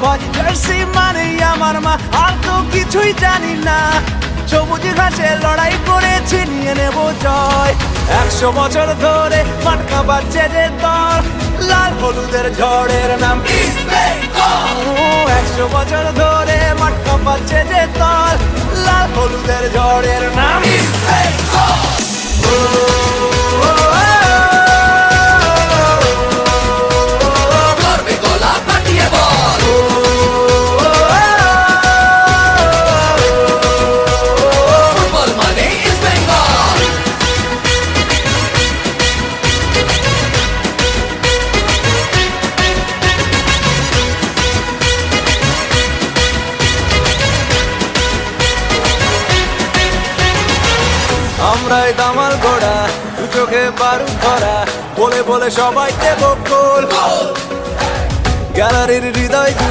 সবুজ জার্সি মানে আমার মা, আর তো কিছুই জানি না। সবুজ ঘাসে লড়াই করেছি, নিয়ে নেব জয়। 100 বছর ধরে মাটকা বাজছে যে দল, লাল হলুদের ঝড়ের নাম ইস্ট বেঙ্গল। 100 বছর ধরে মাটকা বাজছে যে দল, লাল হলুদের ঝড়ের নাম ইস্ট বেঙ্গল। আমরাই দামাল ঘোড়া, দু চোখে বারুদ ধরা, বলে বলে সবাই দেব গোল। গ্যালারির হৃদয়